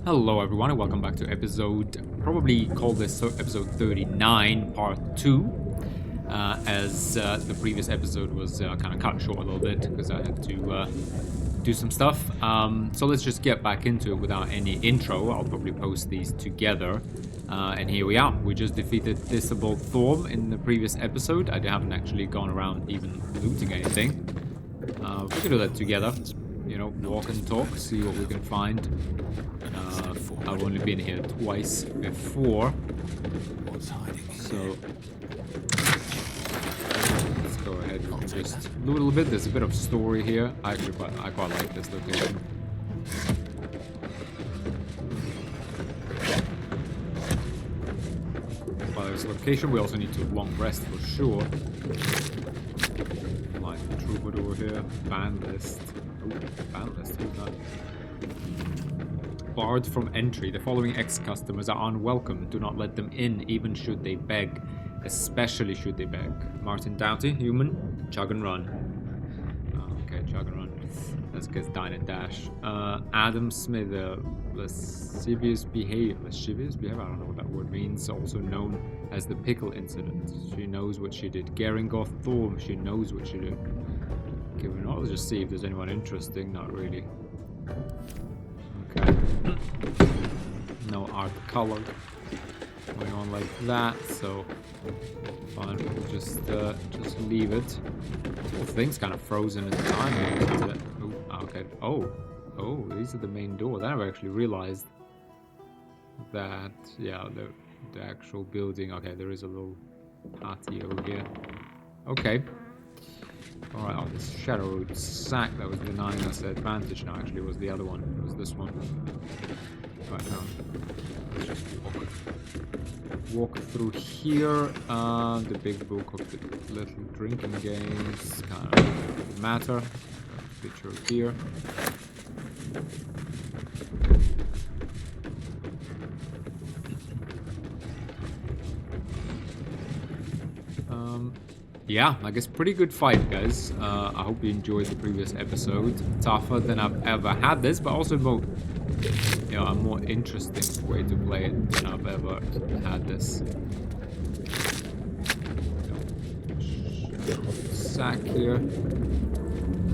Hello everyone and welcome back to episode, probably call this episode 39 part 2, as the previous episode was kind of cut short a little bit because I had to do some stuff. So let's just get back into it without any intro. I'll probably post these together. And here we are. We just defeated Disable Thorm in the previous episode. I haven't actually gone around even looting anything. We can do that together. You know, walk and talk, see what we can find. I've only been here twice before, so let's go ahead and just loot a little bit. There's a bit of story here. I quite like this location. By this location, we also need to long rest for sure. Like troubadour here, band list. Oh, band list. Who's that? Barred from entry. The following ex-customers are unwelcome. Do not let them in, even should they beg. Especially should they beg. Martin Doughty, human. Chug and run. Oh, okay, chug and run. Let's get dine and dash. Adam Smith, lascivious behavior. Lascivious behavior? I don't know what that word means. Also known as the pickle incident. She knows what she did. Geringoth Thorm. She knows what she did. Okay, let's just see if there's anyone interesting. Not really. Okay. No art color going on like that, so fine. We'll just leave it. The whole thing's kind of frozen in time, isn't it? Oh, okay. Oh, these are the main doors. I never actually realized that. Yeah, the actual building. Okay, there is a little patio here. Okay. Alright, oh, this Shadow Root sack that was denying us the advantage now actually was the other one. It was this one. Right now. Let's just walk through here. The big book of the little drinking games. Kind of doesn't matter. Picture here. Yeah, I guess pretty good fight, guys. I hope you enjoyed the previous episode. Tougher than I've ever had this, but also more, you know, a more interesting way to play it than I've ever had this. Sack here.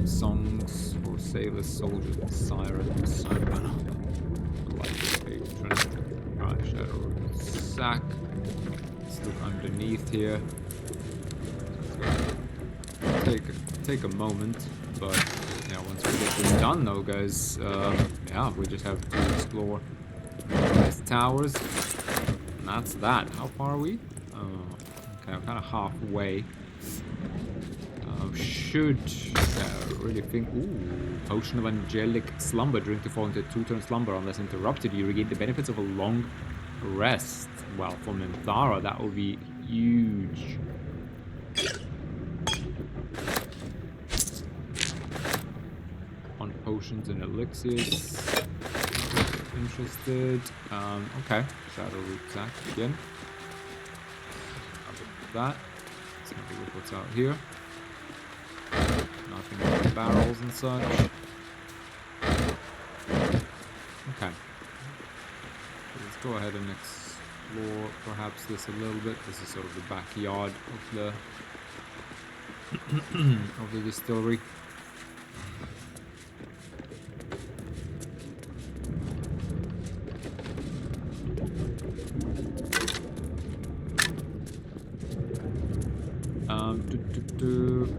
Songs for sailors, soldiers, and sirens. Like patron. Alright, Shadow Sack. Let's look underneath here. Take a moment, but yeah, once we get this done though, guys, yeah, we just have to explore these towers, and that's that. How far are we? Okay, I'm kind of halfway. Should really think. Ooh, potion of angelic slumber. Drink to fall into 2-turn slumber unless interrupted. You regain the benefits of a long rest. Well, for Minthara, that will be huge. Potions and elixirs. Interested. Okay. Shadow Root Sack again. That. Let's have a look what's out here. Nothing but barrels and such. Okay. So let's go ahead and explore perhaps this a little bit. This is sort of the backyard of the of the distillery.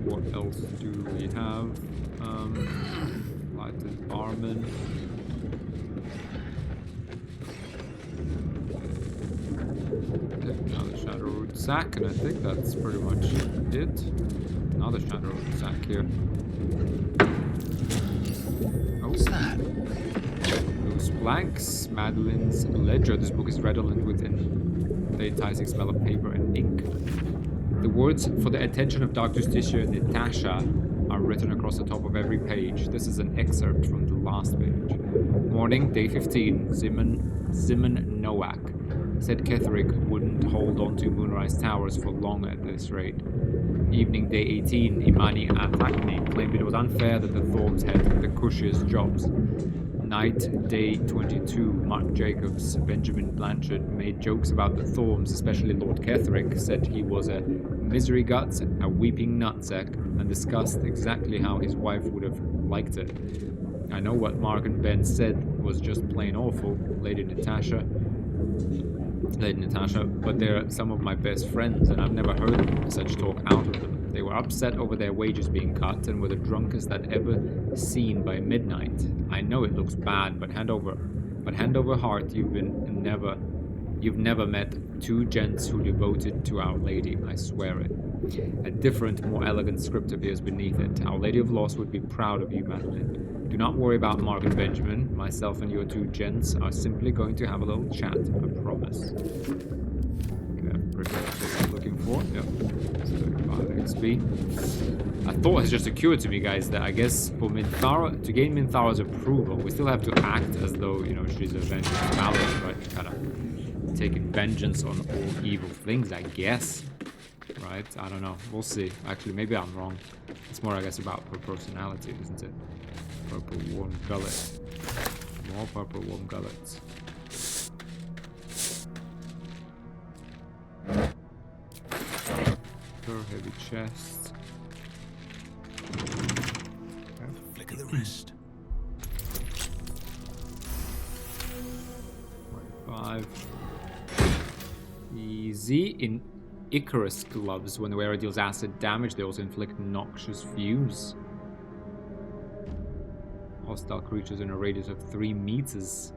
What else do we have? Lighted barman. Another Shadow Root Sack, and I think that's pretty much it. Another Shadow Root Sack here. Oh, what's that? Loose blanks. Madeline's ledger. This book is redolent with an enticing smell of paper and ink. The words for the attention of Dr. Sticia and Natasha are written across the top of every page. This is an excerpt from the last page. Morning, day 15. Zimmon Nowak. Said Ketherick wouldn't hold on to Moonrise Towers for long at this rate. Evening, day 18. Imani Atakni claimed it was unfair that the Thorns had the cushiest jobs. Night Day 22, Mark Jacobs, Benjamin Blanchard made jokes about the Thorns, especially Lord Ketherick, said he was a misery guts, a weeping nutsack, and discussed exactly how his wife would have liked it. I know what Mark and Ben said was just plain awful, Lady Natasha, but they're some of my best friends, and I've never heard such talk out of them. They were upset over their wages being cut and were the drunkest I'd ever seen by midnight. I know it looks bad, but hand over heart, you've never met two gents who devoted to Our Lady, I swear it. A different, more elegant script appears beneath it. Our Lady of Loss would be proud of you, Madeline. Do not worry about Mark and Benjamin. Myself and your two gents are simply going to have a little chat, I promise. Okay, pretty much what I'm looking for. Yep. 35 XP. I thought it just occurred to me, guys, that I guess for Minthara, to gain Minthara's approval, we still have to act as though, you know, she's a vengeful valor, right? Kind of taking vengeance on all evil things, I guess. Right? I don't know. We'll see. Actually, maybe I'm wrong. It's more, I guess, about her personality, isn't it? Purple warm gullet. More purple warm gullets. Her heavy chest. Okay. Flick of the wrist. 25. Easy. In Icarus gloves, when the wearer deals acid damage, they also inflict noxious fumes. Hostile creatures in a radius of 3 meters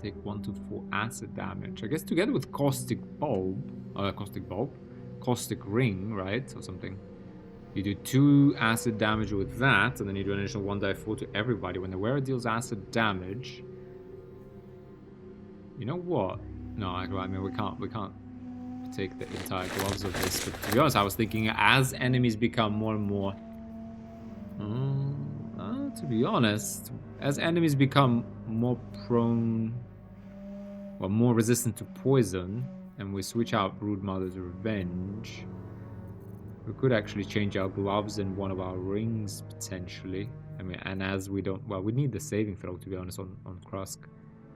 take 1 to 4 acid damage. I guess together with caustic ring, right, or something. You do 2 acid damage with that, and then you do an additional 1d4 to everybody. When the wearer deals acid damage, you know what? No, I mean we can't take the entire gloves of this. But to be honest, I was thinking as enemies become more and more. To be honest, as enemies become more prone, or more resistant to poison, and we switch out Broodmother's Revenge, we could actually change our gloves and one of our rings potentially. I mean, and as we don't, well, we need the saving throw, to be honest, on Krusk.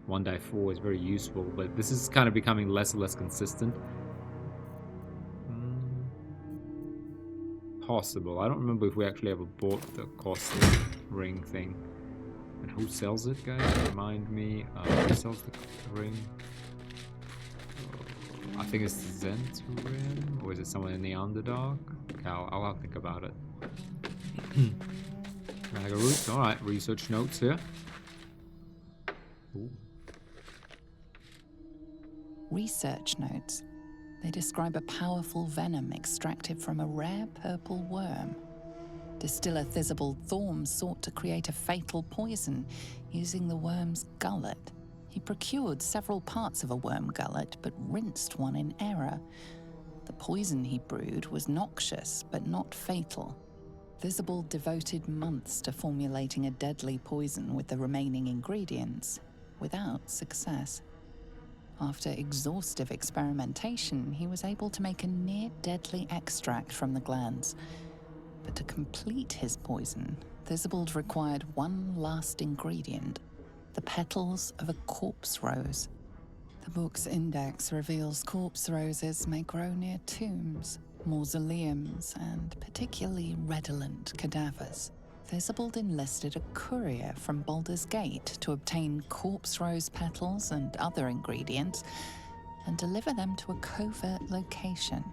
1d4 is very useful, but this is kind of becoming less and less consistent. Possible. I don't remember if we actually ever bought the caustic ring thing. And who sells it, guys? Remind me. Who sells the ring? I think it's Zentrin, or is it someone in the Underdark? Okay, I'll think about it. Ragaroot. Alright, research notes here. Ooh. Research notes. They describe a powerful venom extracted from a rare purple worm. Distiller Thizabald Thorm sought to create a fatal poison using the worm's gullet. He procured several parts of a worm gullet, but rinsed one in error. The poison he brewed was noxious, but not fatal. Thizabald devoted months to formulating a deadly poison with the remaining ingredients, without success. After exhaustive experimentation, he was able to make a near-deadly extract from the glands. But to complete his poison, Thizabald required one last ingredient, the petals of a corpse rose. The book's index reveals corpse roses may grow near tombs, mausoleums, and particularly redolent cadavers. Thizabald enlisted a courier from Baldur's Gate to obtain corpse rose petals and other ingredients and deliver them to a covert location.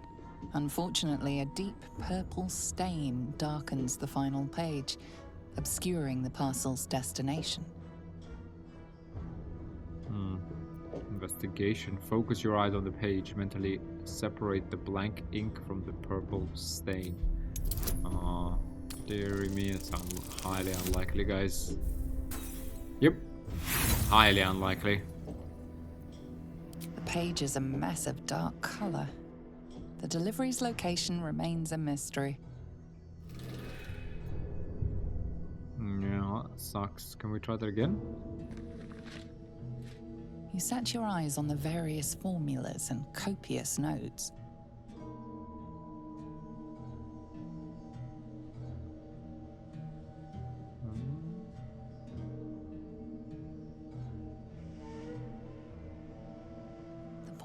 Unfortunately, a deep purple stain darkens the final page, obscuring the parcel's destination. Investigation. Focus your eyes on the page. Mentally separate the blank ink from the purple stain. Dear me, it's highly unlikely, guys. Yep. Highly unlikely. The page is a mess of dark color. The delivery's location remains a mystery. Yeah, that sucks. Can we try that again? You set your eyes on the various formulas and copious notes.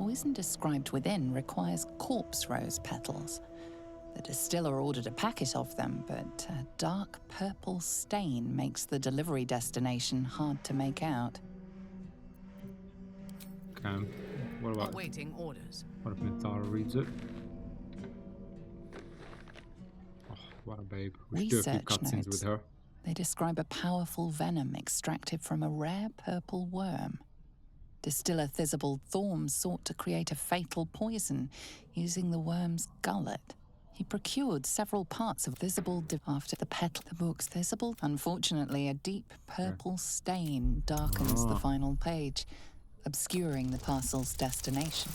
poison described within requires corpse rose petals. The distiller ordered a packet of them, but a dark purple stain makes the delivery destination hard to make out. Okay. What about... Awaiting orders. What if Minthara reads it? Oh, what a babe. We should do a few Research cutscenes notes. with her. They describe a powerful venom extracted from a rare purple worm. Distiller Thieving Thorm sought to create a fatal poison using the worm's gullet. He procured several parts of visible after the petal. The book's visible. Unfortunately, a deep purple stain darkens the final page, obscuring the parcel's destination.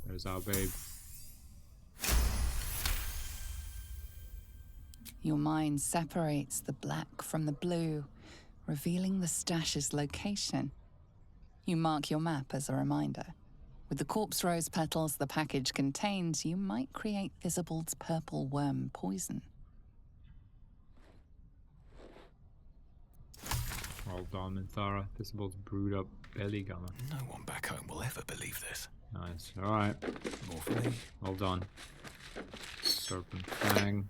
There's our babe. Your mind separates the black from the blue, revealing the stash's location. You mark your map as a reminder. With the corpse rose petals the package contains, you might create Visible's purple worm poison. Well done, Minthara. Visible's brewed up belly gunner. No one back home will ever believe this. Nice. Alright. More for me. Well done. Serpent Fang.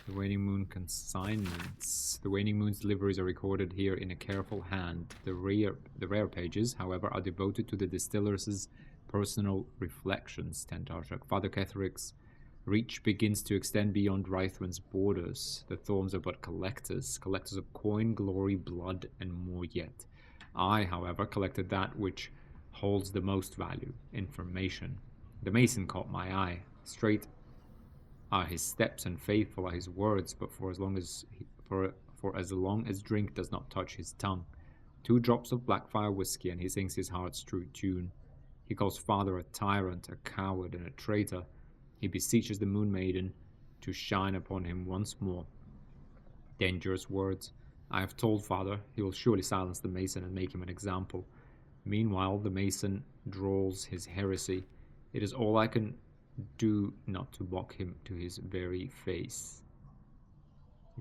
The Waning Moon consignments. The Waning Moon's deliveries are recorded here in a careful hand. The rare pages, however, are devoted to the distiller's personal reflections. Tentarchuk. Father Ketheric's reach begins to extend beyond Rythwen's borders. The Thorns are but collectors of coin, glory, blood, and more yet. I, however, collected that which holds the most value, information. The Mason caught my eye. Straight are his steps and faithful are his words, but for as long as drink does not touch his tongue. 2 drops of Blackfire whiskey and he sings his heart's true tune. He calls father a tyrant, a coward, and a traitor. He beseeches the Moon Maiden to shine upon him once more. Dangerous words. I have told father he will surely silence the Mason and make him an example. Meanwhile, the Mason drawls his heresy. It is all I can do not to mock him to his very face.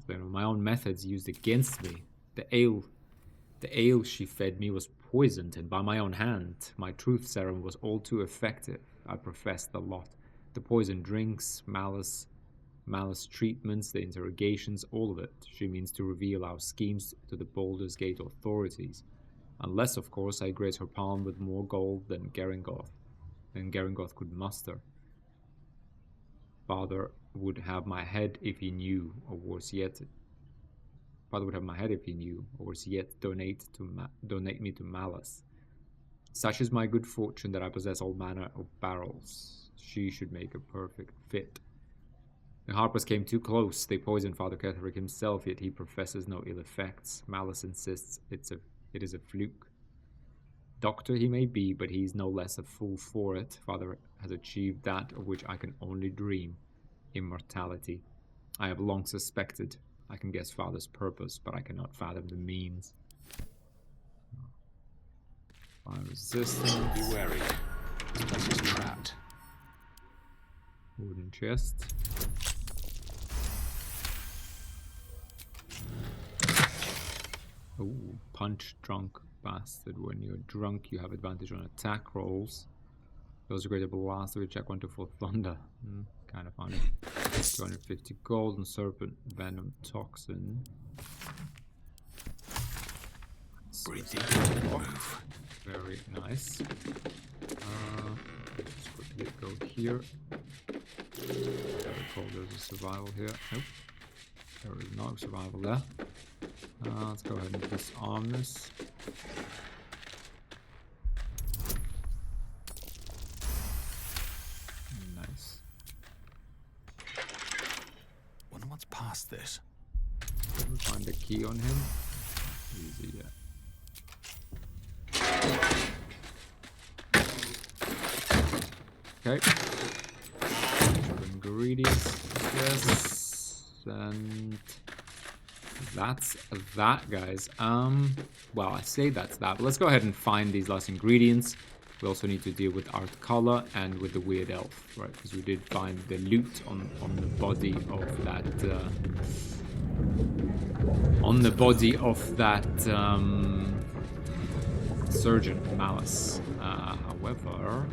My own methods used against me. The ale she fed me was poisoned, and by my own hand. My truth serum was all too effective. I professed the lot. The poison drinks, malice treatments, the interrogations, all of it. She means to reveal our schemes to the Baldur's Gate authorities. Unless, of course, I grace her palm with more gold than Geringoth could muster. Father would have my head if he knew, or worse yet, donate me to malice. Such is my good fortune that I possess all manner of barrels. She should make a perfect fit. The Harpers came too close. They poisoned Father Ketheric himself, yet he professes no ill effects. Malice insists it is a fluke. Doctor he may be, but he is no less a fool for it. Father has achieved that of which I can only dream. Immortality. I have long suspected. I can guess Father's purpose, but I cannot fathom the means. Fire resistant. Be wary. This place is trapped. Wooden chest. Ooh, punch drunk bastard. When you're drunk, you have advantage on attack rolls. Those are great able last. We check 1 to 4 thunder. Kind of funny. 250 gold and serpent venom toxin. Breathe deep into the move. Very nice. Just quickly go here. I recall there's a survival here. Nope. There is no survival there. Let's go ahead and disarm this. Nice. Wonder what's past this. We'll find the key on him. Easy, yeah. Okay. Ingredients. Yes. And that's that, guys. Well, I say that's that, but let's go ahead and find these last ingredients. We also need to deal with Art Color and with the Weird Elf, right? Because we did find the loot on the body of that Insurgent Malice. However,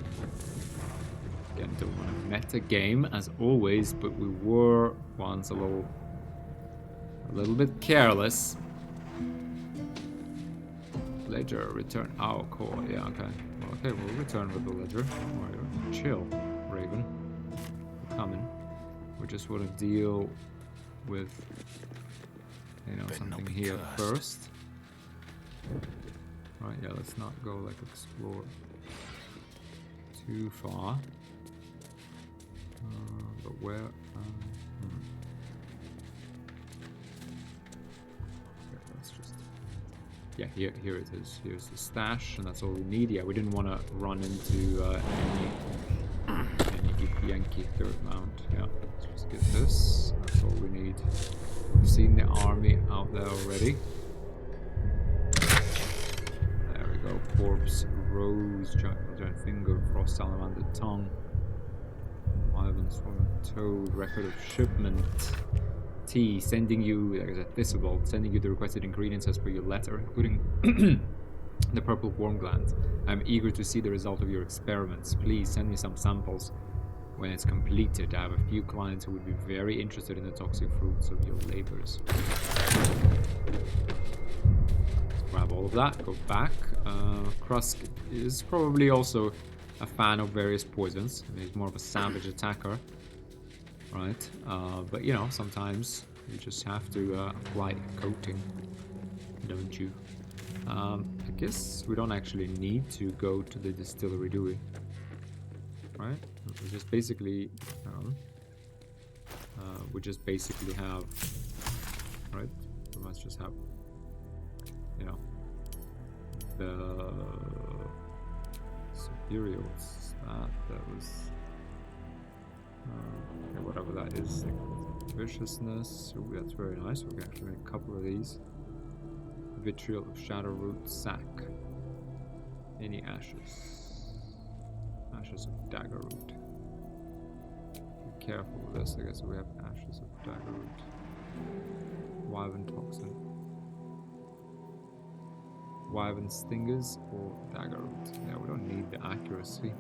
again, don't want to meta game as always, but we were once a little bit careless. Ledger, return. Oh, cool. Yeah, okay. Well, okay, we'll return with the ledger. Don't worry. Chill, Raven. We're coming. We just want to deal with, you know, something here first. Right, yeah, let's not go like explore too far. But where? Okay, let's just. Yeah, here it is. Here's the stash, and that's all we need. Yeah, we didn't want to run into any Yankee third mount. Yeah, let's just get this. That's all we need. We've seen the army out there already. There we go. Corpse, Rose, Giant Finger, Frost Salamander, Tongue, Wyvern, Swarm, Toad, Record of Shipment, T, sending you, like I said, Thistlebolt, sending you the requested ingredients as per your letter, including the purple worm gland. I'm eager to see the result of your experiments. Please send me some samples when it's completed. I have a few clients who would be very interested in the toxic fruits of your labors. Grab all of that, go back. Krusk is probably also a fan of various poisons. I mean, he's more of a savage attacker, right? But you know, sometimes you just have to apply a coating, don't you? I guess we don't actually need to go to the distillery, do we? Right? We just basically, have, right? We must just have, you know, the superior. What's that? That was, okay, whatever that is. Viciousness. Ooh, that's very nice. We can actually make a couple of these. Vitriol of Shadowroot Sack. Any ashes? Ashes of Daggerroot. Be careful with this. I guess we have ashes of Daggerroot. Wyvern Toxin. Wyvern Stingers or Daggerroot. Yeah, we don't need the accuracy.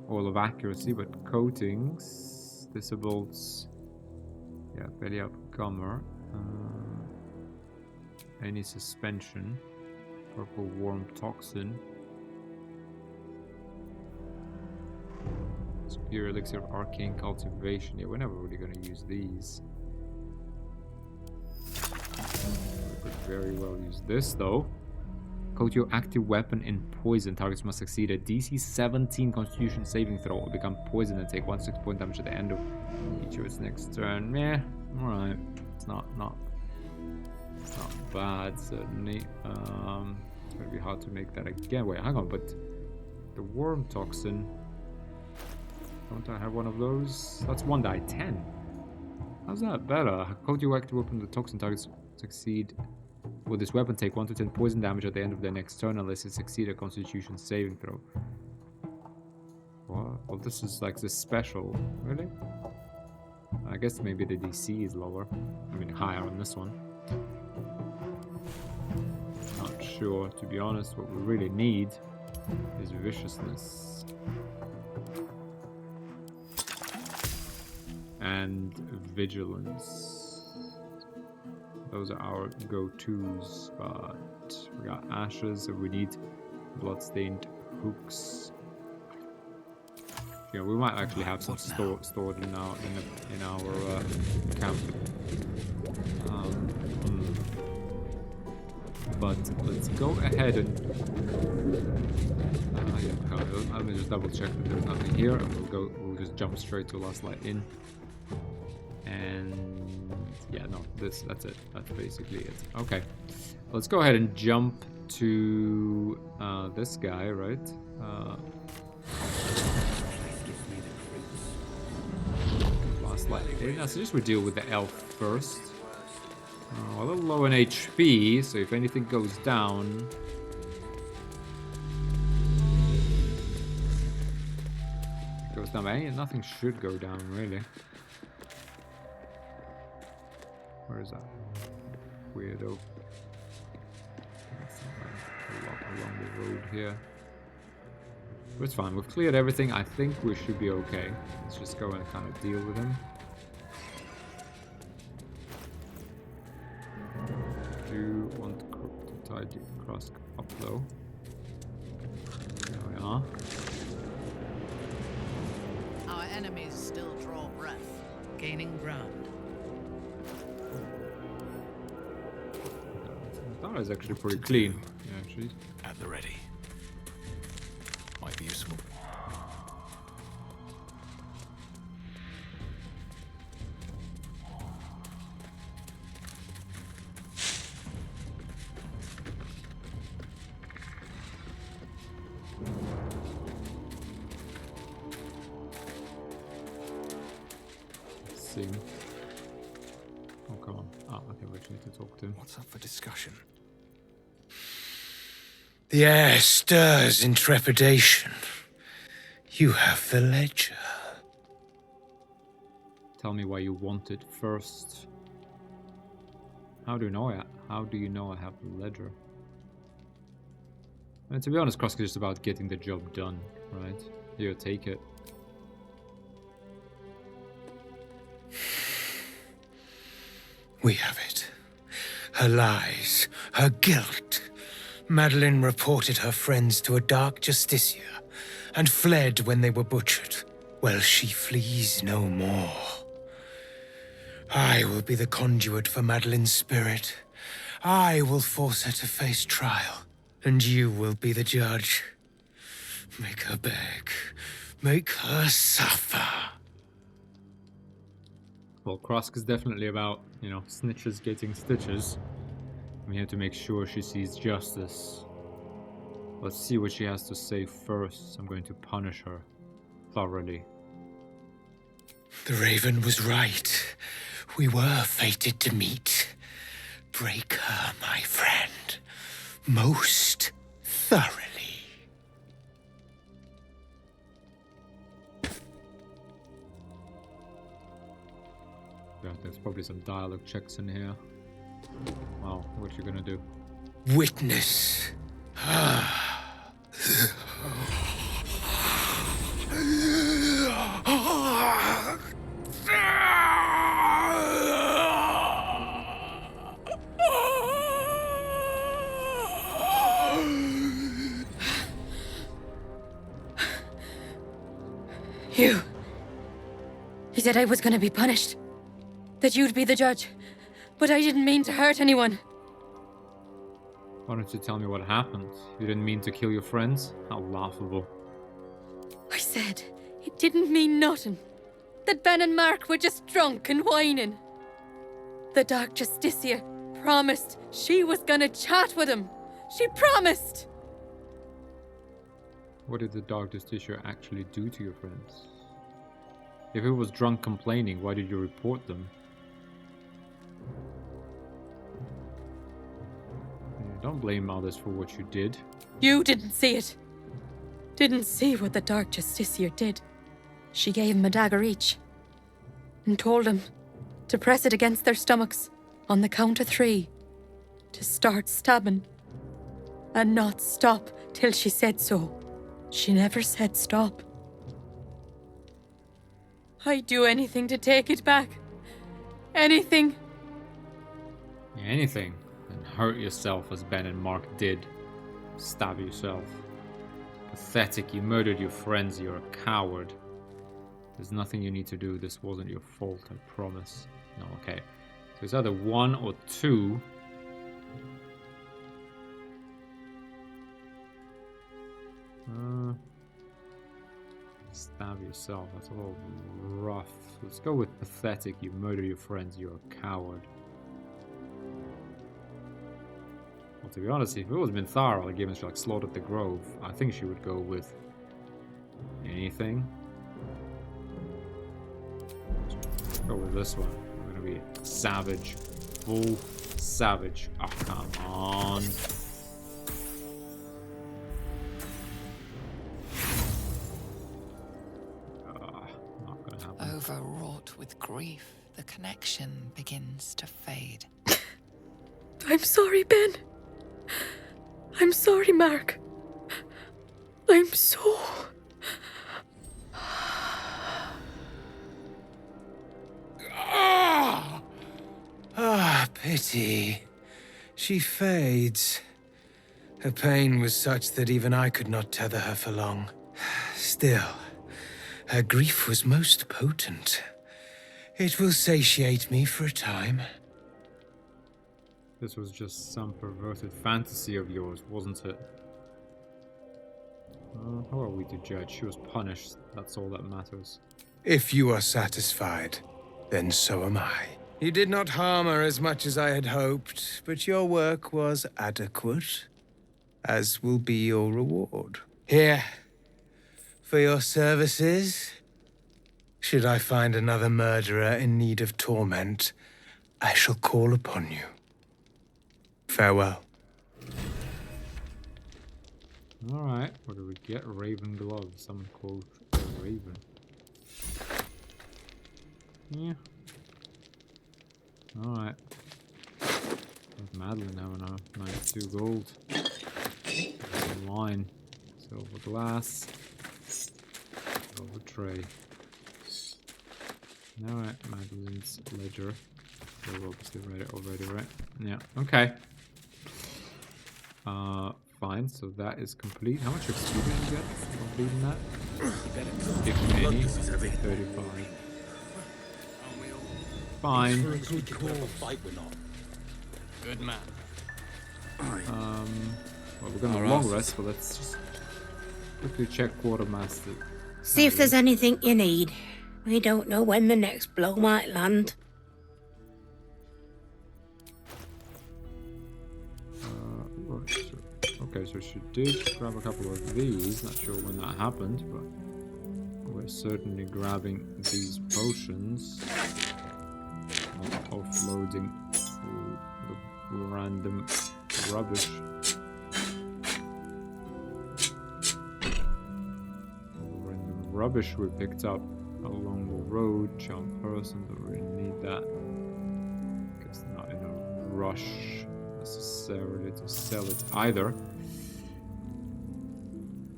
All of accuracy, but coatings. Thistlebolts. Yeah, belly up Gummer. Any suspension. Purple Worm Toxin. Superior Elixir of Arcane Cultivation. Yeah, we're never really going to use these. We could very well use this though. Coat your active weapon in poison. Targets must succeed a DC 17 Constitution saving throw or become poisoned and take 1 point damage at the end of each of its next turn. Yeah, alright. It's not bad, certainly. It's gonna be hard to make that again. Wait, hang on, but the worm toxin. Don't I have one of those? That's 1 die 10. How's that better? Coat your active weapon with the toxin. Targets succeed. Will this weapon take 1 to 10 poison damage at the end of their next turn unless it succeeds a Constitution saving throw? What? Well, this is like this special. Really? I guess maybe the DC is lower. I mean, higher on this one. Not sure, to be honest. What we really need is viciousness. And vigilance. Those are our go-tos, but we got ashes, so we need bloodstained hooks. Yeah, we might actually have some stored in our camp. But let's go ahead and yeah, let me just double check that there's nothing here, and we'll just jump straight to Last Light In. And yeah, no, that's it. That's basically it. Okay, let's go ahead and jump to this guy, right? Last Light In. I suggest we deal with the elf first. A little low in HP, so if anything goes down, it goes down. But nothing should go down, really. Where is that? Weirdo. Along the road here. But it's fine. We've cleared everything. I think we should be okay. Let's just go and kind of deal with him. Do want to tide you across up though. There we are. Our enemies still draw breath, gaining ground. That is actually pretty clean. Yeah, actually. At the ready. Might be useful. Let's see. Oh, come on. Ah, okay, we actually need to talk to him. What's up for discussion? The air stirs in trepidation. You have the ledger. Tell me why you want it first. How do you know it? How do you know I have the ledger? And to be honest, Krosk is just about getting the job done, right? Here, take it. We have it. Her lies, her guilt. Madeline reported her friends to a dark justiciar and fled when they were butchered. Well, she flees no more. I will be the conduit for Madeline's spirit. I will force her to face trial, and you will be the judge. Make her beg. Make her suffer. Well, Krosk is definitely about, you know, snitches getting stitches. I'm here to make sure she sees justice. Let's see what she has to say first. I'm going to punish her thoroughly. The Raven was right. We were fated to meet. Break her, my friend. Most thoroughly. Yeah, there's probably some dialogue checks in here. Wow, what you gonna do? Witness. He said I was gonna be punished. That you'd be the judge. But I didn't mean to hurt anyone. Why don't you tell me what happened? You didn't mean to kill your friends? How laughable. I said it didn't mean nothing. That Ben and Mark were just drunk and whining. The Dark Justiciar promised she was gonna chat with him. She promised! What did the Dark Justiciar actually do to your friends? If it was drunk complaining, why did you report them? Don't blame others for what you did. You didn't see it. Didn't see what the Dark Justiciar did. She gave him a dagger each. And told him to press it against their stomachs on the count of 3. To start stabbing. And not stop till she said so. She never said stop. I'd do anything to take it back. Anything. Anything. And hurt yourself as Ben and Mark did. Stab yourself. Pathetic, you murdered your friends, you're a coward. There's nothing you need to do, this wasn't your fault, I promise. No, okay. So it's either 1 or 2. Stab yourself, that's a little rough. Let's go with pathetic, you murder your friends, you're a coward. Well, to be honest, if it was Minthara, like given she like slaughtered the grove, I think she would go with anything. Let's go with this one. We're gonna be savage. Full savage. Oh, come on. Not gonna happen. Overwrought with grief, the connection begins to fade. I'm sorry, Ben. I'm sorry, Mark. I'm so... Pity. She fades. Her pain was such that even I could not tether her for long. Still, her grief was most potent. It will satiate me for a time. This was just some perverted fantasy of yours, wasn't it? How are we to judge? She was punished. That's all that matters. If you are satisfied, then so am I. You did not harm her as much as I had hoped, but your work was adequate, as will be your reward. Here, for your services. Should I find another murderer in need of torment, I shall call upon you. Farewell. Alright, what do we get? Raven gloves. Someone called Raven. Yeah. Alright. Madeline having a 92 gold. Wine. Silver glass. Silver tray. Alright, Madeline's ledger. We've obviously read it already, right? Yeah, okay. Fine, so that is complete. How much XP did you get for completing that? If any, 35. Fine. Good man. Well, we're gonna long rest, but let's just quickly check Quartermaster. See if there's anything you need. We don't know when the next blow might land. Right, okay, so she did grab a couple of these. Not sure when that happened, but we're certainly grabbing these potions. Not offloading the random rubbish. Rubbish we picked up along the road. Charm person, don't really need that. Guess not in a rush necessarily to sell it either.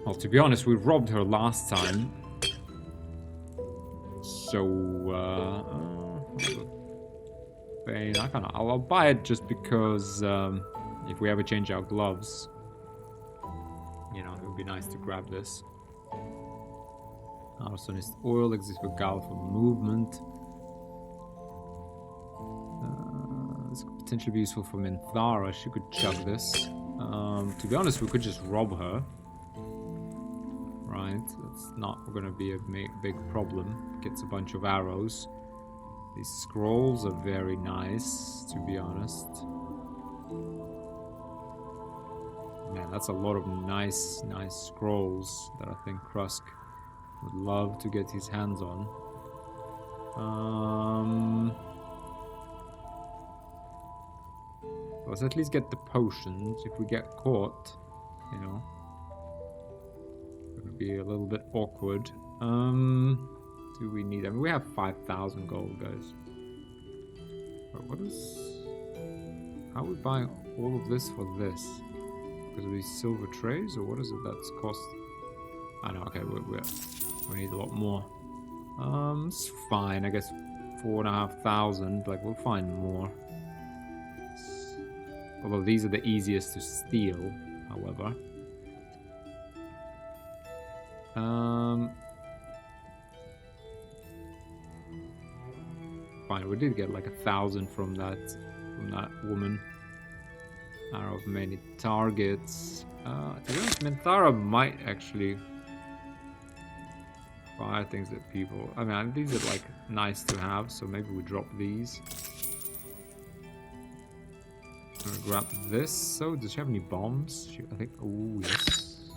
Well, to be honest, we robbed her last time. So, I'll buy it just because if we ever change our gloves, you know, it would be nice to grab this. Arsonist oil exists for Gal for movement. This could potentially be useful for Minthara. She could chug this. To be honest, we could just rob her. Right, that's not going to be a big problem. Gets a bunch of arrows. These scrolls are very nice, to be honest. Man, that's a lot of nice scrolls that I think Krusk would love to get his hands on. Let's at least get the potions. If we get caught, you know, it would be a little bit awkward. Do we need? I mean, we have 5,000 gold, guys. But what is? How are we buying all of this for this? Because of these silver trays, or what is it that's cost? I know. Okay, we need a lot more. It's fine. I guess 4,500. Like, we'll find more. Although these are the easiest to steal, however. Fine, we did get like 1,000 from that woman. Arrow of many targets. To be honest, Minthara might actually fire things at people. I mean, these are like nice to have, so maybe we drop these. I'm gonna grab this. So, does she have any bombs? I think. Oh yes.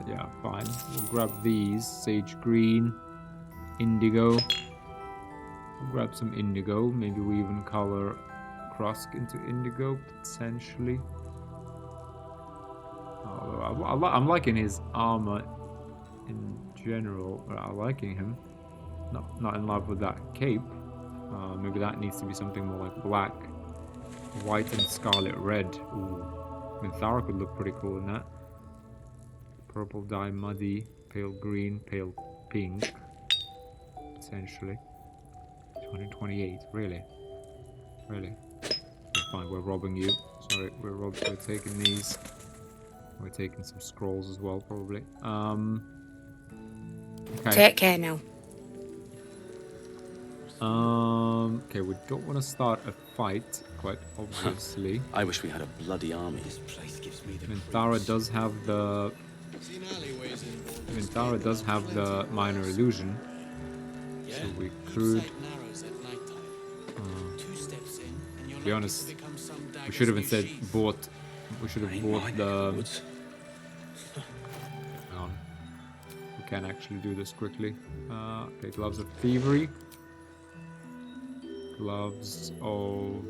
Yeah, fine. We'll grab these. Sage green, indigo. We'll grab some indigo. Maybe we even color Krusk into indigo potentially. Although I'm liking his armor in general. I'm liking him. Not in love with that cape. Maybe that needs to be something more like black, white, and scarlet red. Ooh. Minthara could look pretty cool in that. Purple dye, muddy, pale green, pale pink. Potentially. 228, really? Really? Okay, fine, we're robbing you. Sorry, we're taking these. We're taking some scrolls as well, probably. Okay. Take care now. Okay, we don't want to start a fight, quite obviously. I wish we had a bloody army. This place gives me the Minthara does have the... Minthara does have the minor illusion. So we could... to be honest, we should have instead bought... We should have bought the... Hang on. We can actually do this quickly. Okay, gloves of thievery. Gloves of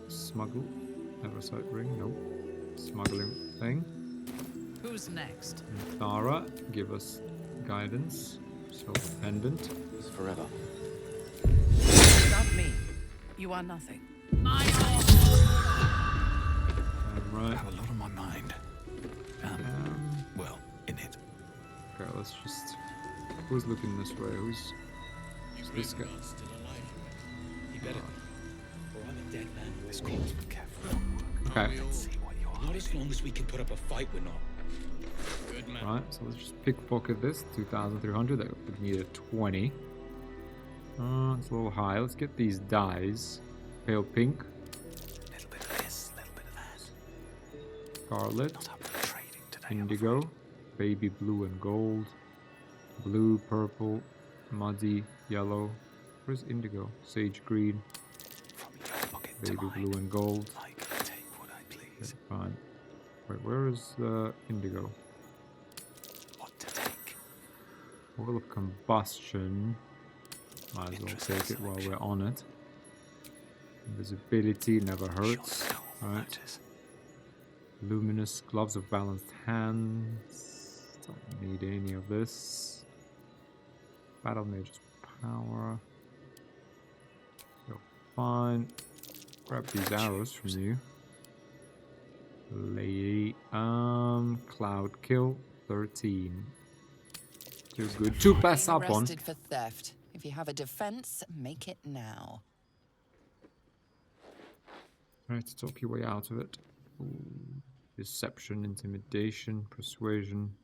smuggle. Never sight ring, no. Smuggling thing. Who's next? Thara, give us guidance. So pendant. It's forever. Without me, you are nothing. Alright. I have a lot on my mind. Well, in it. Okay, let's just... Who's looking this way? Who's this guy? This calls for careful. Okay. See what you are. Not as long as we can put up a fight, we're not. Good man. Right, so let's just pickpocket this. 2,300. That would need a 20. It's a little high. Let's get these dyes. Pale pink. Little bit of this, little bit of that. Scarlet. Not up for trading today. Indigo. Baby blue and gold. Blue, purple, muddy, yellow. Where's indigo? Sage green. From your pocket to Baby mine. blue and gold. I can take what I please. Okay, fine. Wait, where is the indigo? What to take? Oil of combustion. Might as well take it while we're on it. Invisibility never hurts. Sure, no Right. matters. Luminous gloves of balanced hands. Don't need any of this. Battle mage's power. You're fine. Grab these arrows from you. Lady. Cloud kill 13. Too good to pass up on. Arrested for theft. If you have a defense, make it now. Right, to talk your way out of it. Ooh. Deception, intimidation, persuasion.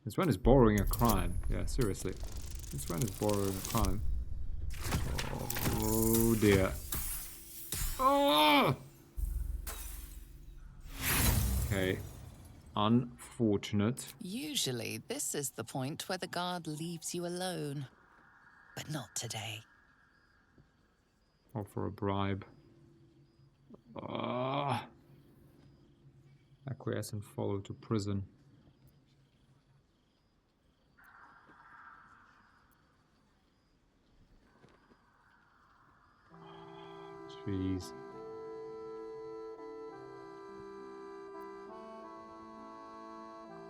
This one is borrowing a crime. Yeah, seriously. This one is borrowing a crime. Oh dear. Oh! Okay. Unfortunate. Usually, this is the point where the guard leaves you alone. But not today. Offer a bribe. Acquiesce and follow to prison. Jeez.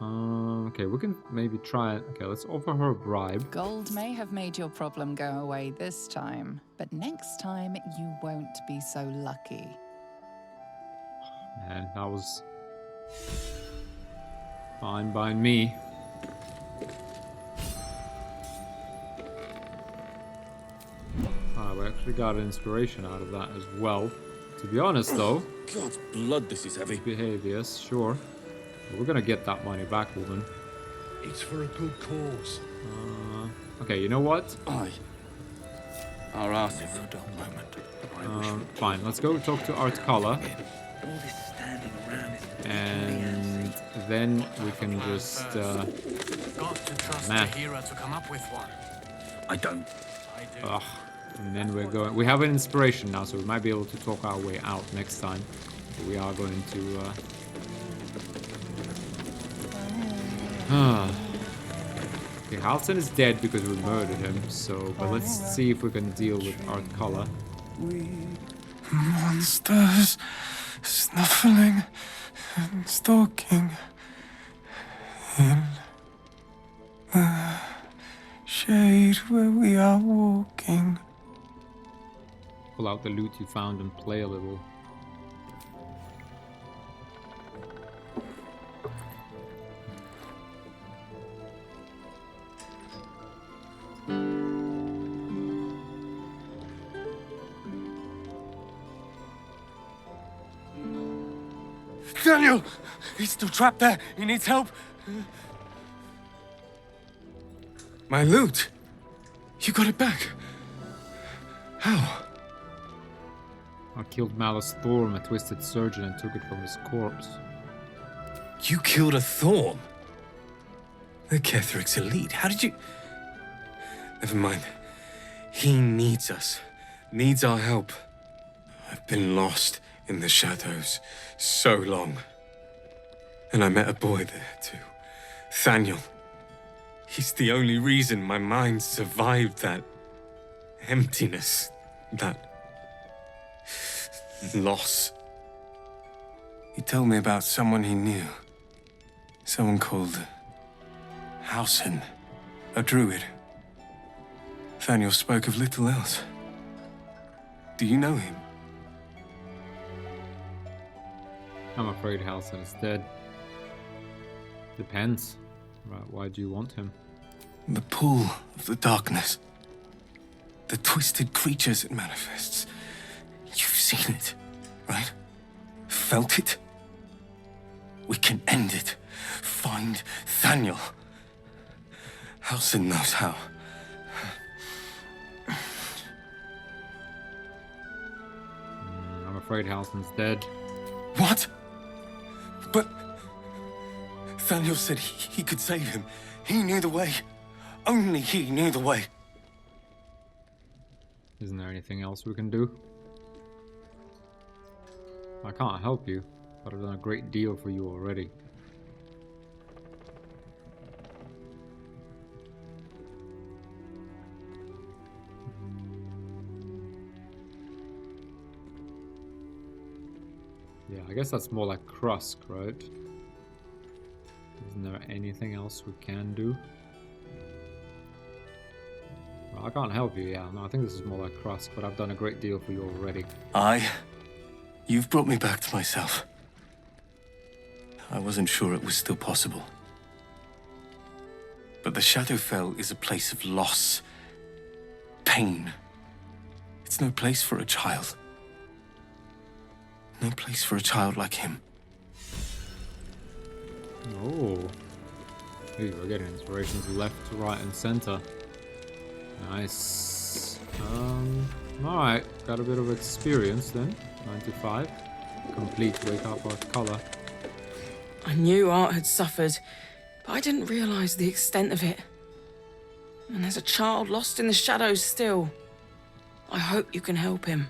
Okay, we can maybe try it. Okay, let's offer her a bribe. Gold may have made your problem go away this time, but next time you won't be so lucky. Man, that was fine by me. We actually got an inspiration out of that as well. To be honest, though, God's blood, this is heavy. behaviors, sure. We're gonna get that money back, woman. It's for a good cause. Okay, you know what? Aye. Our asses. Never a dull moment. Fine, let's go talk to Art Kala, All this standing around is and then we can just. got to trust Nah. the hero to come up with one. I don't. I do. Ugh. And then we're going. We have an inspiration now, so we might be able to talk our way out next time. But we are going to. Okay, Halton is dead because we murdered him. So, but let's see if we can deal with Art Kala. Monsters snuffling and stalking in the shade where we are walking. Pull out the loot you found and play a little. Daniel! He's still trapped there. He needs help. My loot. You got it back. How? I killed Malus Thorm, a twisted surgeon, and took it from his corpse. You killed a Thorm? The Ketheric's elite. How did you... Never mind. He needs us. Needs our help. I've been lost in the shadows so long. And I met a boy there too. Thaniel. He's the only reason my mind survived that emptiness, that loss. He told me about someone he knew. Someone called Halsin, a druid. Thaniel spoke of little else. Do you know him? I'm afraid Halsin is dead. Depends. Right, why do you want him? The pull of the darkness. The twisted creatures it manifests. You've seen it, right? Felt it? We can end it. Find Thaniel. Halsin knows how. I'm afraid Halsin's dead. What? But... Thaniel said he could save him. He knew the way. Only he knew the way. Isn't there anything else we can do? I can't help you, but I've done a great deal for you already. Yeah, I guess that's more like Krusk, right? Isn't there anything else we can do? Well, I can't help you, yeah. No, I think this is more like Krusk, but I've done a great deal for you already. You've brought me back to myself. I wasn't sure it was still possible. But the Shadowfell is a place of loss, pain. It's no place for a child. No place for a child like him. Oh. Hey, we're getting inspirations left, right, and center. Nice. Alright. Got a bit of experience then. 95. Complete Wake Up Earth color. I knew Art had suffered, but I didn't realize the extent of it. And there's a child lost in the shadows still. I hope you can help him.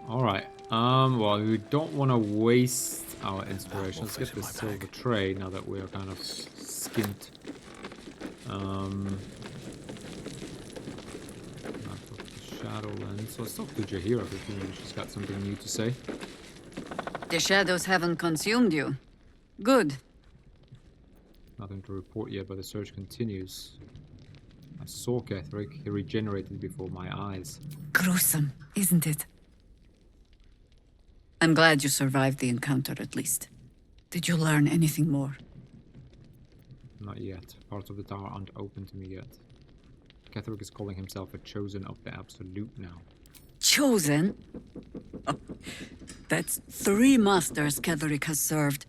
Alright. Well, we don't want to waste our inspiration. Let's get this silver tray now that we are kind of skint. Shadowlands. Let's talk to Jaheira because maybe she's got something new to say. The shadows haven't consumed you. Good. Nothing to report yet, but the search continues. I saw Ketheric. He regenerated before my eyes. Gruesome, isn't it? I'm glad you survived the encounter at least. Did you learn anything more? Not yet. Parts of the tower aren't open to me yet. Ketheric is calling himself a chosen of the Absolute now. Chosen? Oh, that's 3 masters Ketheric has served.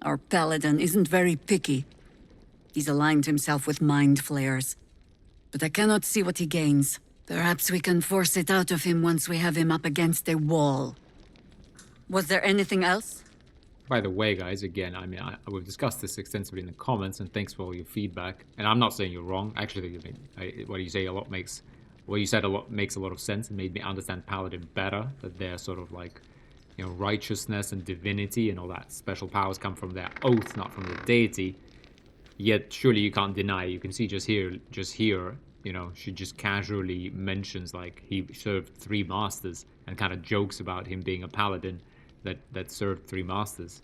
Our paladin isn't very picky. He's aligned himself with mind flayers. But I cannot see what he gains. Perhaps we can force it out of him once we have him up against a wall. Was there anything else? By the way, guys, again, I mean, we've discussed this extensively in the comments, and thanks for all your feedback. And I'm not saying you're wrong. Actually, what you say what you said makes a lot of sense and made me understand Paladin better. That they're sort of like, you know, righteousness and divinity and all that special powers come from their oath, not from the deity. Yet, surely you can't deny. You can see just here, you know, she just casually mentions like he served 3 masters and kind of jokes about him being a paladin that served 3 masters.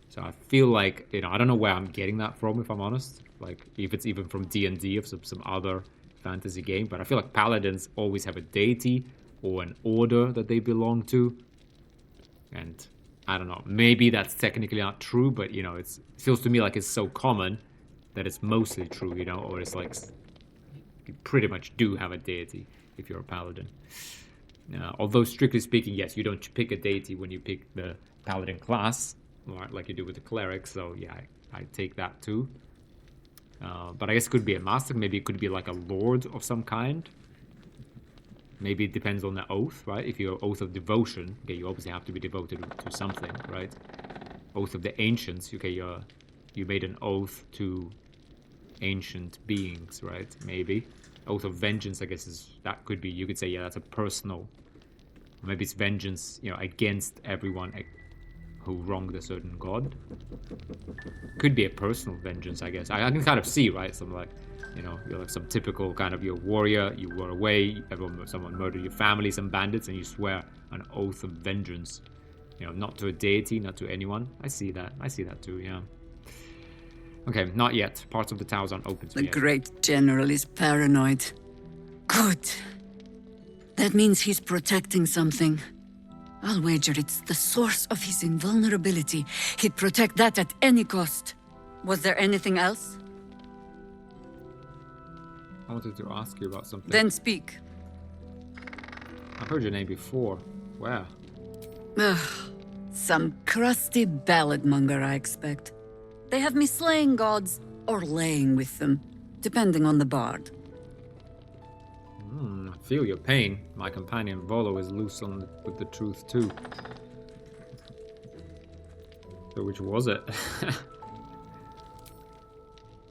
So I feel like, you know, I don't know where I'm getting that from, if I'm honest. Like, if it's even from D&D or some other fantasy game. But I feel like paladins always have a deity or an order that they belong to. And I don't know, maybe that's technically not true, but, you know, it feels to me like it's so common that it's mostly true, you know, or it's like you pretty much do have a deity if you're a paladin. Although strictly speaking, yes, you don't pick a deity when you pick the paladin class, right, like you do with the cleric. So yeah, I take that too. But I guess it could be a master. Maybe it could be like a lord of some kind. Maybe it depends on the oath, right? If you're oath of devotion, okay, you obviously have to be devoted to something, right? Oath of the ancients, okay, you made an oath to ancient beings, right? Maybe. Oath of vengeance, I guess, that could be, you could say, yeah, that's a personal, maybe it's vengeance, you know, against everyone who wronged a certain god. Could be a personal vengeance, I guess. I can kind of see, right? Some like, you know, you're like some typical kind of, you're a warrior, you were away, someone murdered your family, some bandits, and you swear an oath of vengeance. You know, not to a deity, not to anyone. I see that too, yeah. Okay, not yet. Parts of the towers aren't open to me The yet. great general is paranoid. Good. That means he's protecting something. I'll wager it's the source of his invulnerability. He'd protect that at any cost. Was there anything else? I wanted to ask you about something. Then speak. I've heard your name before. Where? Ugh, some crusty balladmonger, I expect. They have me slaying gods or laying with them, depending on the bard. I feel your pain. My companion Volo is loose with the truth too. So which was it?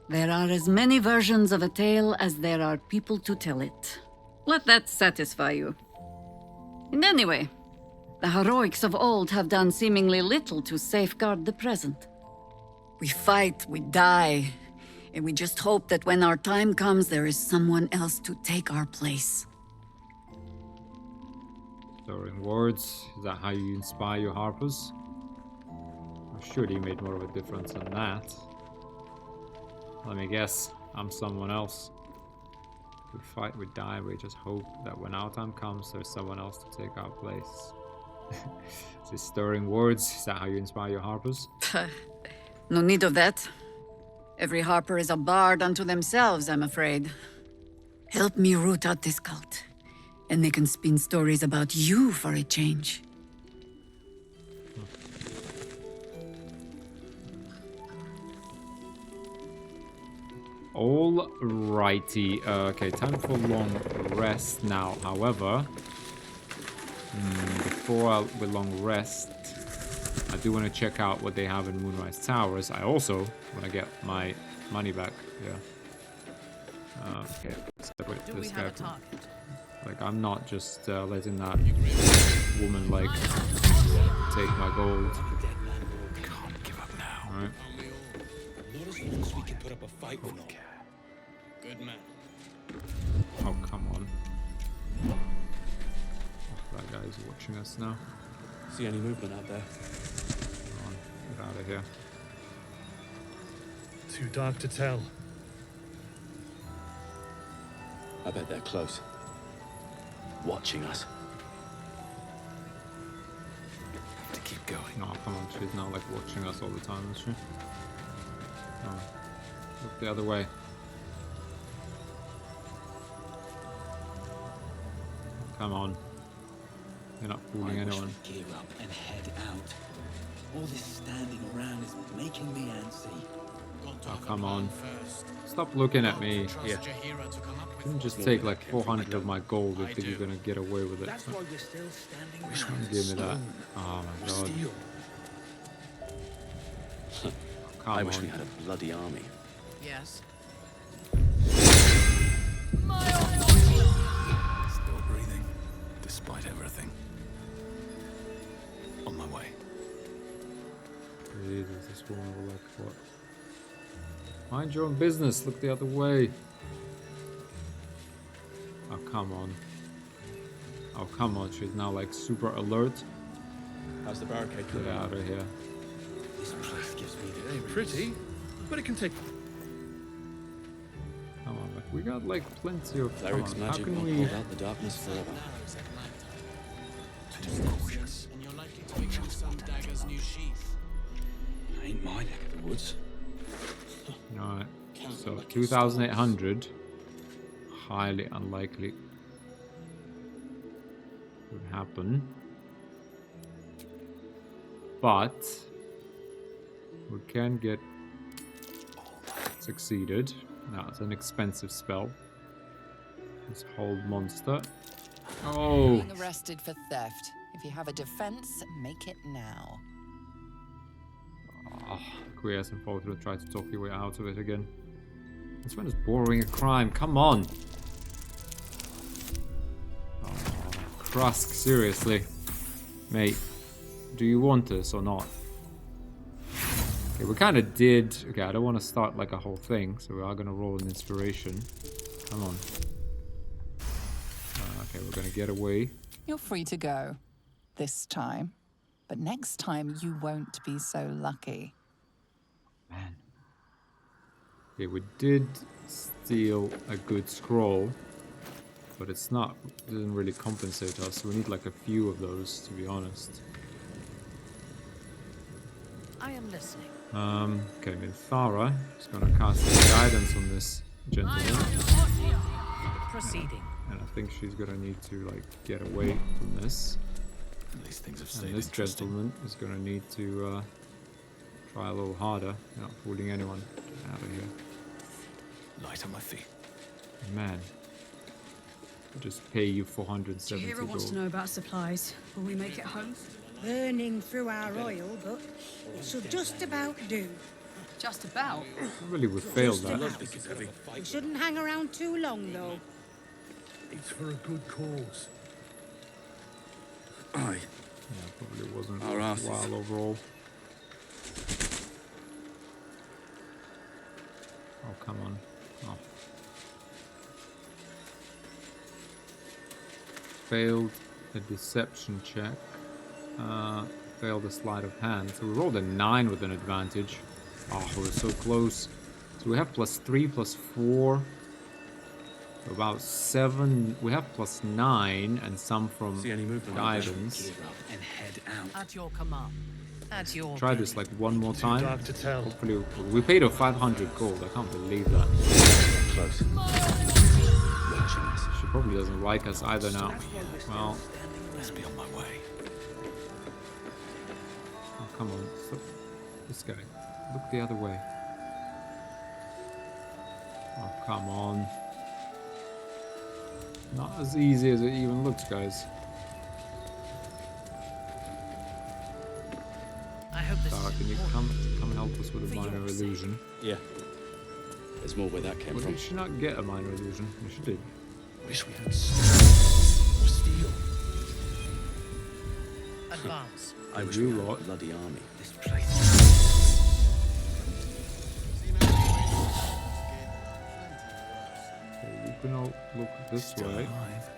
There are as many versions of a tale as there are people to tell it. Let that satisfy you. And anyway, the heroics of old have done seemingly little to safeguard the present. We fight, we die, and we just hope that when our time comes, there is someone else to take our place. Stirring words. Is that how you inspire your harpers? I'm sure you made more of a difference than that. Let me guess. I'm someone else. We fight, we die, we just hope that when our time comes, there's someone else to take our place. Is this stirring words? Is that how you inspire your harpers? No need of that. Every harper is a bard unto themselves, I'm afraid. Help me root out this cult, and they can spin stories about you for a change. Alrighty, okay, time for a long rest now. However, before we long rest, I do want to check out what they have in Moonrise Towers. I also want to get my money back. Yeah. Okay, separate this guy. Like, I'm not just letting that woman, like, take my gold. Can't give up now. Alright. Not as long as we can put up a fight or not. Good man. Oh, come on. Oh, that guy's watching us now. See any movement out there? Come on, get out of here. Too dark to tell. I bet they're close. Watching us. Have to keep going. No, come on, she's not like watching us all the time, is she? No. Look the other way. Come on. You're not fooling anyone. Gear up and head out. All this standing around is making me antsy. Oh, come on. Stop looking at me. Yeah. Couldn't just take like 400 of my gold if you're gonna get away with it. That's why we're still standing Don't give me that. Oh my god. Come I wish on. we had a bloody army. Yes. Still breathing, despite everything. On my way. Jesus, this woman will like what? Mind your own business, look the other way. Oh, come on. Oh, come on, she's now like super alert. How's the barricade Get coming? out of here. This place gives me the Ain't pretty, but it can take. Come on, like, we got like plenty of. Come Cleric's on, how magic can won't we. hold out the darkness forever. And you're likely to become some dagger's new sheath. Ain't my neck of the woods. Alright, so 2,800. Highly unlikely. could happen. But we can get succeeded. Now it's an expensive spell. This hold monster. Oh! Being arrested for theft. If you have a defense, make it now. Oh, acquiesce and follow through and try to talk your way out of it again. This one is borrowing a crime. Come on! Oh, Krusk, seriously. Mate, do you want this or not? Okay, we kind of did... Okay, I don't want to start like a whole thing, so we are going to roll an inspiration. Come on. Okay, we're going to get away. You're free to go. This time. But next time you won't be so lucky. Man. Okay, we did steal a good scroll, but it's not, it doesn't really compensate us. We need like a few of those, to be honest. I am listening. Okay, Minthara is gonna cast some guidance on this gentleman. Proceeding. And I think she's gonna need to like get away from this. These things have stayed And this interesting. gentleman is gonna need to try a little harder. You're not fooling anyone. Get out of here. Light on my feet. Man. I'll just pay you 470 Chihiro wants to gold. know about supplies. Will we make it home? Burning through our oil, but it should just about do. Just about. I really would fail Just that. about. We shouldn't hang around too long, though. It's for a good cause. Aye. Yeah, probably wasn't Our asses. worthwhile overall. Oh, come on. Oh. Failed a deception check. Failed a sleight of hand. So we rolled a 9 with an advantage. Oh, we're so close. So we have +3, +4. So about 7. We have +9 and some from See any movement? guidance. And head out. At your command. At your Try this like one more time. Dark to tell. Hopefully we paid her 500 gold. I can't believe that. Close. She probably doesn't like us either now. Well, Let's be on my way. oh, come on. Stop. This guy. Look the other way. Oh, come on. Not as easy as it even looks, guys. I hope this Sarah, is can you important. come and help us with a minor illusion? Yeah. There's more where that came Well, from. did she not get a minor illusion? No, she did. Wish we had steel. Advance. I wish You we had lot. a bloody army. This place. Okay, you can all look this Still way. alive.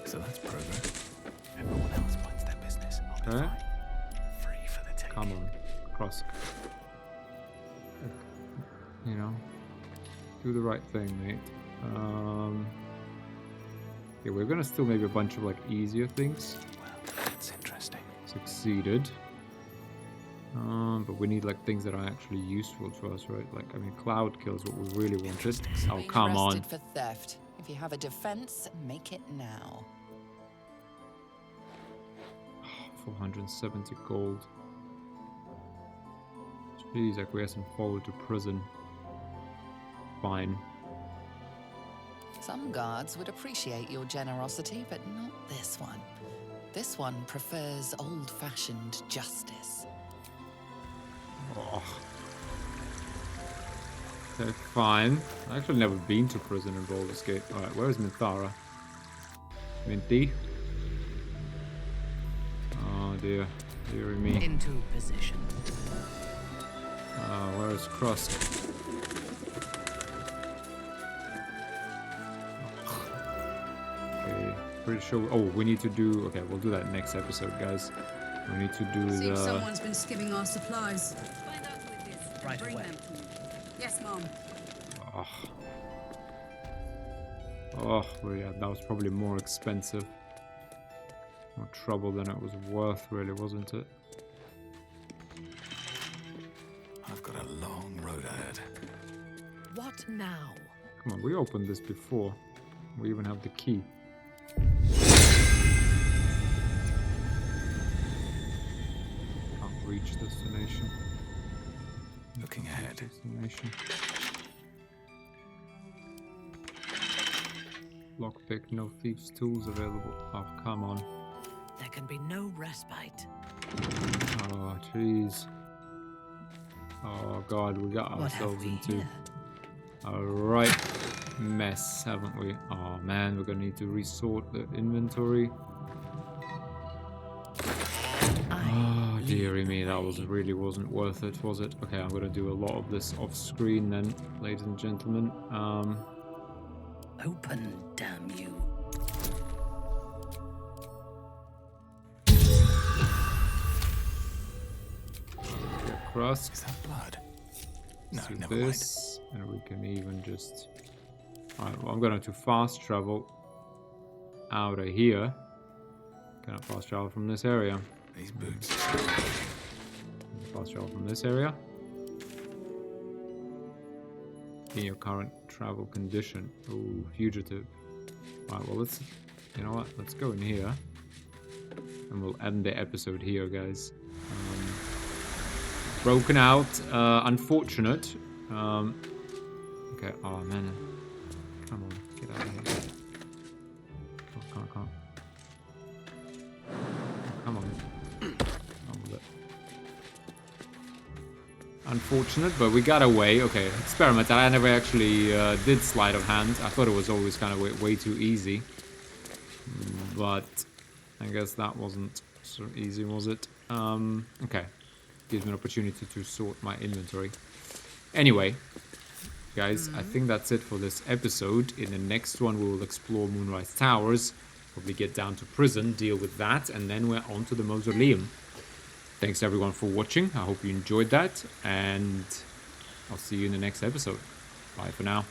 So that's progress. Everyone else minds their business. I'll be Okay. fine. Free for the taking. Come on, Krusk. You know, do the right thing, mate. Yeah, we're gonna steal maybe a bunch of like easier things. Well, that's interesting. Succeeded. But we need like things that are actually useful to us, right? Like, I mean, cloud kill is what we really wanted. Oh, Being come on. arrested for theft. If you have a defense, make it now. 470 gold. Jeez, acquiesce and follow to prison. Fine. Some guards would appreciate your generosity, but not this one. This one prefers old-fashioned justice. Oh. Okay, fine. I've actually never been to prison in Baldur's Gate. Alright, where is Minthara? Minty? Oh dear. Deary me. Into position. Where is Krusk? Okay, pretty sure. Oh, we need to do. Okay, we'll do that next episode, guys. We need to do Seems the. someone's been skimming our supplies. Right Bring away. them to me. Yes, Mom. Oh. Oh, well, yeah, that was probably more expensive. More trouble than it was worth, really, wasn't it? I've got a long road ahead. What now? Come on, we opened this before. We even have the key. reach destination. Looking ahead. Destination. Lockpick, no thieves' tools available. Oh, come on. There can be no respite. Oh, jeez. Oh, God, we got What have ourselves we into here? a right mess, haven't we? Oh, man, we're gonna need to resort the inventory. Oh, dearie me, that really wasn't worth it, was it? Okay, I'm gonna do a lot of this off screen then, ladies and gentlemen. Open, damn you. Get across. Is that blood? No, Do never this, and we can even just... Alright, well, I'm gonna to fast travel out of here. Cannot fast travel from this area. These boots. Fast travel from this area. In your current travel condition. Ooh, fugitive. Alright, well, let's... You know what? Let's go in here. And we'll end the episode here, guys. Broken out. Unfortunate. Okay, oh man. Come on, get out of here. Oh, can't. Come on. On with it. Unfortunate, but we got away. Okay, experiment that I never actually did sleight of hand. I thought it was always kind of way too easy. But I guess that wasn't so easy, was it? Okay. Gives me an opportunity to sort my inventory. Anyway, guys, I think that's it for this episode. In the next one, we will explore Moonrise Towers. Probably get down to prison, deal with that, and then we're on to the mausoleum. Thanks everyone for watching. I hope you enjoyed that, and I'll see you in the next episode. Bye for now.